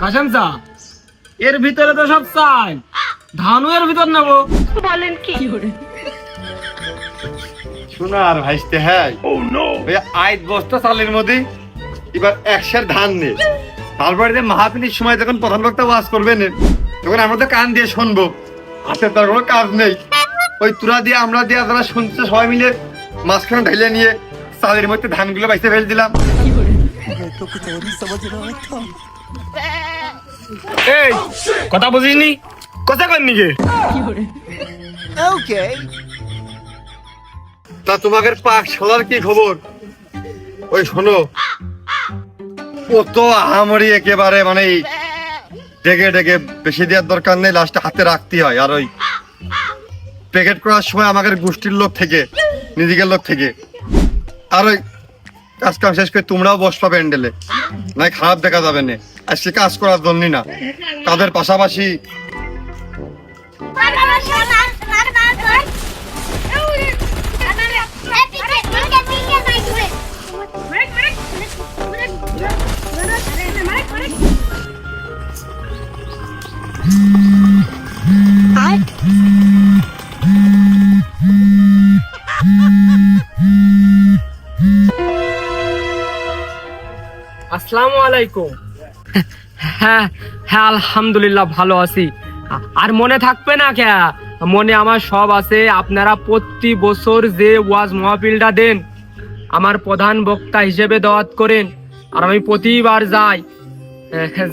কাশেম চা এর ভিতরে তো সব চাই, ধানও এর ভিতর নেবো। বলেন কি? শোনা আর ভাইস্তে, হ্যাঁ ওই 8 বস্তা চালের মধ্যে এবার 100 ধান নে। তারপরে যে মাহফিলের সময় যখন প্রধান বক্তা ওয়াজ করবেন তখন আমরা তো কান দিয়ে শুনবো, হাতে তার কোনো কাজ নেই। ওই তুরা দিয়ে আমরা দিয়ে যারা শুনছে সবাই মিলে মাঝখানে ঢেলে নিয়ে চালের মধ্যে ধানগুলো বাইসে ফেলে দিলাম। এই কথা বুঝিনি, কথা কর নিকে। তা তোমাদের পাক শালার কি খবর? ওই শোনো, ও তো আহামরি একেবারে মানে ডেকে ডেকে বেশি দেওয়ার দরকার নেই, লাস্টে হাতে রাখতে হয়। আর ওই প্যাকেট করার সময় আমাদের গোষ্ঠীর লোক থেকে, নিজেদের লোক থেকে। আর ওই কাজ কাম শেষ করে তোমরাও বসবা প্যান্ডেলে, নাই খারাপ দেখা যাবে না। আর সে কাজ করার জন্যই না, তাদের পাশাপাশি আসসালামু আলাইকুম। হ্যাঁ হ্যাঁ, আলহামদুলিল্লাহ ভালো আছি। আর মনে থাকবে না কে? মনে আমার সব আছে। আপনারা প্রতি বছর যে ওয়াজ মাহফিলটা দেন, আমার প্রধান বক্তা হিসেবে দাওয়াত করেন, আর আমি প্রতিবার যাই।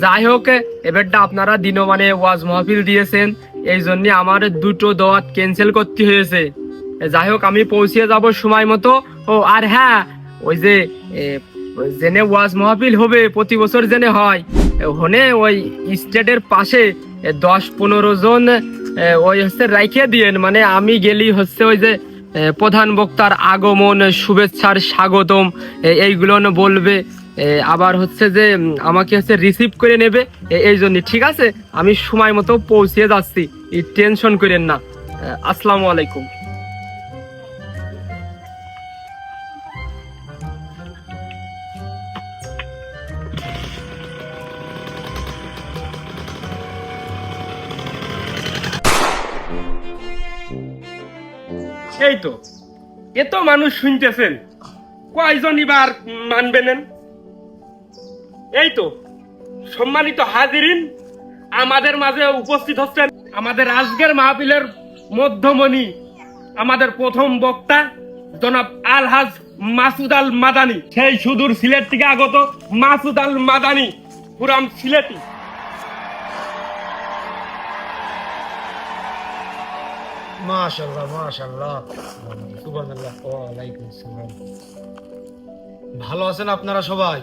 যাই হোক, এবারটা আপনারা দিনমানে ওয়াজ মাহফিল দিয়েছেন, এই জন্য আমার 2টো দাওয়াত ক্যান্সেল করতে হয়েছে। যাই হোক, আমি পৌঁছে যাব সময় মতো। ও আর হ্যাঁ, ওই যে জেনে ওয়াজ মাহফিল হবে প্রতি বছর জেনে হয়, ওখানে ওই স্টেটের পাশে 10-15 জন ওই হচ্ছে রাইখে দিয়েন। মানে আমি গেলি হচ্ছে ওই যে প্রধান বক্তার আগমন, শুভেচ্ছার স্বাগতম এইগুলো বলবে, আবার হচ্ছে যে আমাকে হচ্ছে রিসিভ করে নেবে। এই জন্য ঠিক আছে, আমি সময় মতো পৌঁছে যাচ্ছি, টেনশন করেন না। আসসালামু আলাইকুম। এই তো এত মানুষ শুনতেছেন, কয়জন এবার মানবেন? এই তো সম্মানিত হাজিরিন, আমাদের মাঝে উপস্থিত হচ্ছেন আমাদের আজকের মাহফিলের মধ্যমণি, আমাদের প্রথম বক্তা জনাব আলহাজ মাসুদ আল মাদানী। সেই সুদূর সিলেট থেকে আগত মাসুদ আল মাদানী, পুরাম সিলেটি। মাশাআল্লাহ মাশাআল্লাহ, সুবহানাল্লাহ, ওয়া আলাইকুম আসসালাম। ভালো আছেন আপনারা সবাই?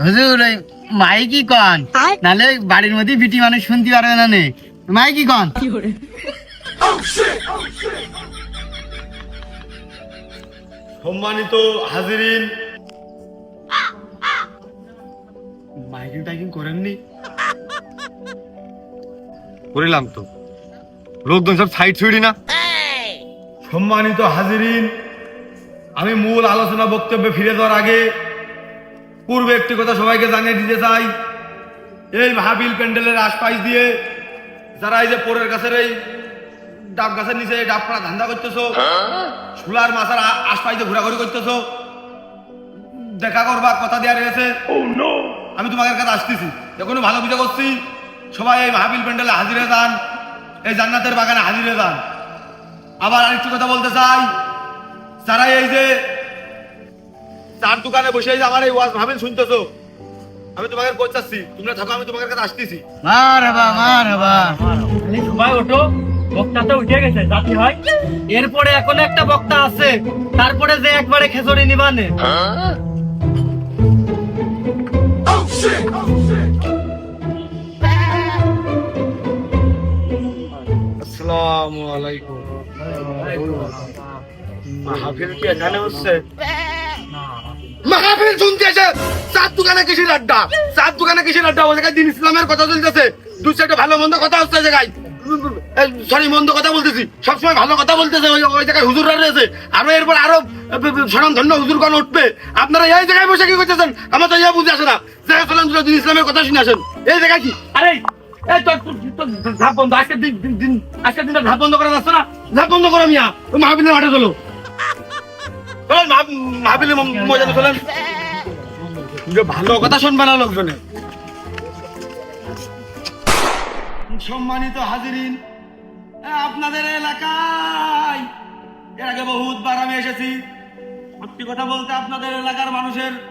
হুজুর ওই মাইকি কন, নালে বাড়ির মধ্যে বিটি মানুষ শুনতে পারবে না। নে মাইকি কন। সম্মানিত হাজিরিন, মাইকিং টাইকিং করেননি? করিলাম তো, লোকজন সব সাইড ছুড়ি না। সম্মানিত হাজিরিন, আমি মূল আলোচনা বক্তব্যে ফিরে যাওয়ার আগে পূর্বে একটি কথা সবাইকে জানিয়ে দিতে চাই। এই মাহফিল প্যান্ডেলের আশপাশ দিয়ে যারা এই যে পোরের গাছের এই ডাব গাছের নিচে ডাব পড়া ধান্দা করতেছো, শুলার মাথার আশপাশ দিয়ে ঘোরাঘুরি করতেছো, দেখা করবা কথা দেওয়া রয়েছে, আমি তোমাদের কাছে আসতেছি, এখনো ভালো বুঝে করছি। সবাই এই মাহফিল প্যান্ডেলে হাজিরে যান, এই জান্নাতের বাগানে হাজিরে যান। আবার আরেকটি কথা বলতে চাই, যারা এই যে চার দোকানে বসে আমার এই ওয়াজ মাহফিল শুনতেছো, আমি তোমাকে পৌঁছাচ্ছি, তোমরা থাকো, আমি তোমাদের কাছে আসতেছি। মারহাবা মারহাবা। সবাই ওঠো, বক্তা তো উঠে গেছে, জাতি হয়। এরপরে এখন একটা বক্তা আছে, তারপরে যে একবারে খেজুরি নিবানে। আসসালামু আলাইকুম। মাহফিল কি এখানে হচ্ছে? মাহফিল শুনতেছে চার দোকানে কিসের আড্ডা, চার দোকানে কিসের আড্ডা? ওই জায়গায় দিন ইসলামের কথা চলতেছে, দু চারটা ভালো মন্দ কথা হচ্ছে জায়গায়। সরি মন্দ কথা বলতেছি, সবসময় ভালো কথা বলতেছে, ওই জায়গায় হুজুররা রয়েছে, আরো এরপর আরো স্বনাম ধন্য হুজুরগণ উঠবে, আপনারা এই জায়গায় বসে কি করতেছেন? আমার তো ইয়া বুঝে আসে না। ইসলামের কথা শুনে আসেন, এই জায়গায় কি? আরে এই তোর ধাপ বন্ধ, আজকের দিনটা ধাপ বন্ধ করা যাচ্ছে না? ধাপ বন্ধ করো মিয়া, ওই মাহফিলের মাঠে চলো, মাহফিলে মজা চলেন, ভালো কথা শুনবে না লোকজনে। সম্মানিত হাজিরিন, আপনাদের এলাকায় এর আগে বহুতবার আমি এসেছি। সত্যি কথা বলতে আপনাদের এলাকার মানুষের